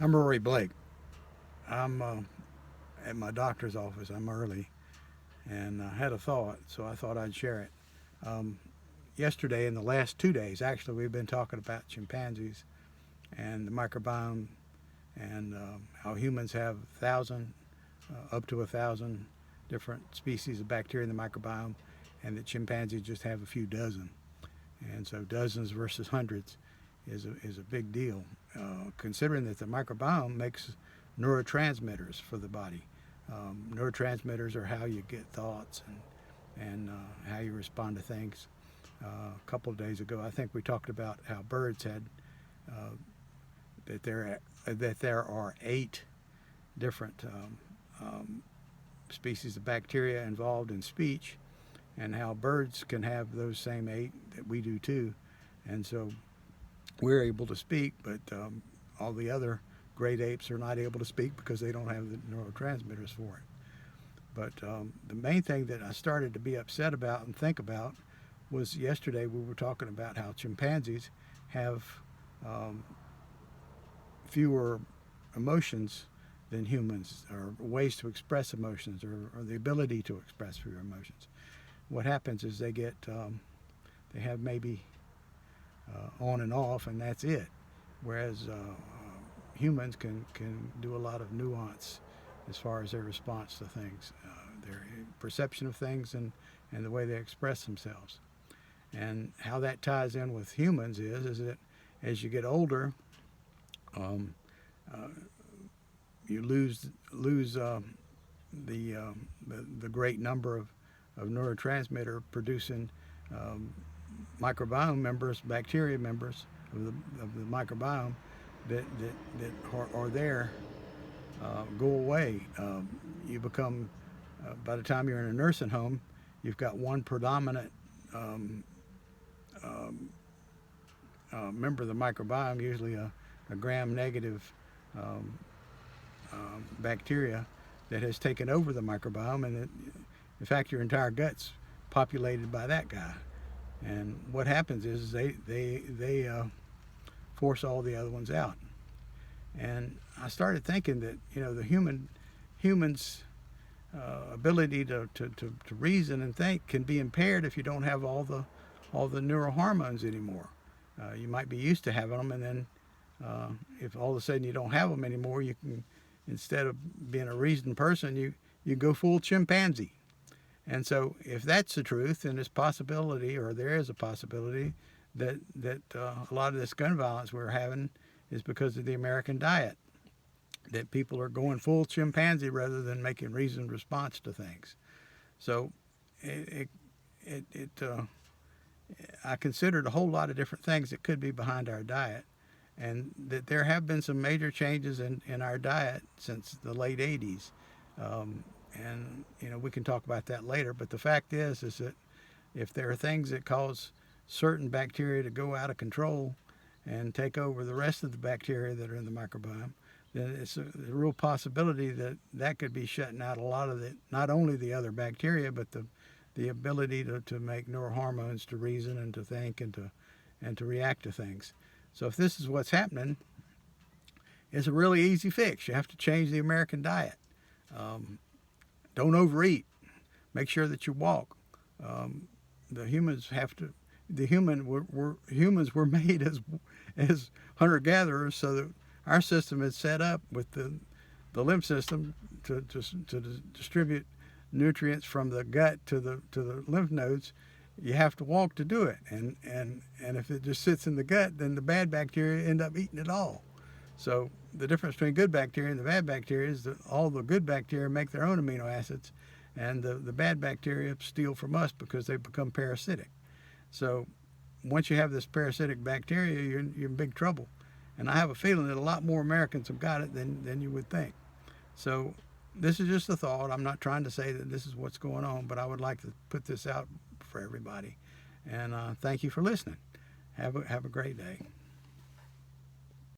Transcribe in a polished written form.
I'm Rory Blake. I'm at my doctor's office. I'm early, and I had a thought, so I thought I'd share it. Um, Yesterday, in the last 2 days, actually, we've been talking about chimpanzees and the microbiome, and how humans have up to 1,000 different species of bacteria in the microbiome, and that chimpanzees just have a few dozen. And so, dozens versus hundreds is a big deal, considering that the microbiome makes neurotransmitters for the body. Neurotransmitters are how you get thoughts and how you respond to things. A couple of days ago, I think we talked about how birds had uh, that there are 8 different species of bacteria involved in speech, and how birds can have those same 8 that we do too. And so we're able to speak, but all the other great apes are not able to speak because they don't have the neurotransmitters for it. But the main thing that I started to be upset about and think about was yesterday we were talking about how chimpanzees have um, fewer emotions than humans, or ways to express emotions, or the ability to express fewer emotions. What happens is they have maybe on and off, and that's it. Whereas humans can do a lot of nuance as far as their response to things, their perception of things, and the way they express themselves. And how that ties in with humans is that as you get older, um, uh, you lose the great number of neurotransmitter producing um, microbiome members, bacteria members of the microbiome that are there, go away. You become, by the time you're in a nursing home, you've got one predominant um, um, member of the microbiome, usually a gram negative um, bacteria that has taken over the microbiome, and in fact, your entire gut's populated by that guy. And what happens is they force all the other ones out. And I started thinking that the humans ability to reason and think can be impaired if you don't have all the neurohormones anymore. You might be used to having them, and then if all of a sudden you don't have them anymore, you can, instead of being a reasoned person, you go full chimpanzee. And so, if that's the truth, then there's possibility, or there is a possibility, that a lot of this gun violence we're having is because of the American diet. That people are going full chimpanzee rather than making reasoned response to things. So, it, it, it I considered a whole lot of different things that could be behind our diet, and that there have been some major changes in our diet since the late 80s. And we can talk about that later. But the fact is that if there are things that cause certain bacteria to go out of control and take over the rest of the bacteria that are in the microbiome, then it's a real possibility that could be shutting out a lot of not only the other bacteria, but the ability to make neurohormones, to reason and to think and to react to things. So if this is what's happening, it's a really easy fix. You have to change the American diet. Um, don't overeat. Make sure that you walk. Um, the humans have to. Humans were made as hunter gatherers, so that our system is set up with the lymph system to distribute nutrients from the gut to the lymph nodes. You have to walk to do it, and if it just sits in the gut, then the bad bacteria end up eating it all. So the difference between good bacteria and the bad bacteria is that all the good bacteria make their own amino acids, and the bad bacteria steal from us because they become parasitic. So once you have this parasitic bacteria, you're in big trouble. And I have a feeling that a lot more Americans have got it than you would think. So this is just a thought. I'm not trying to say that this is what's going on, but I would like to put this out for everybody. And thank you for listening. Have a great day.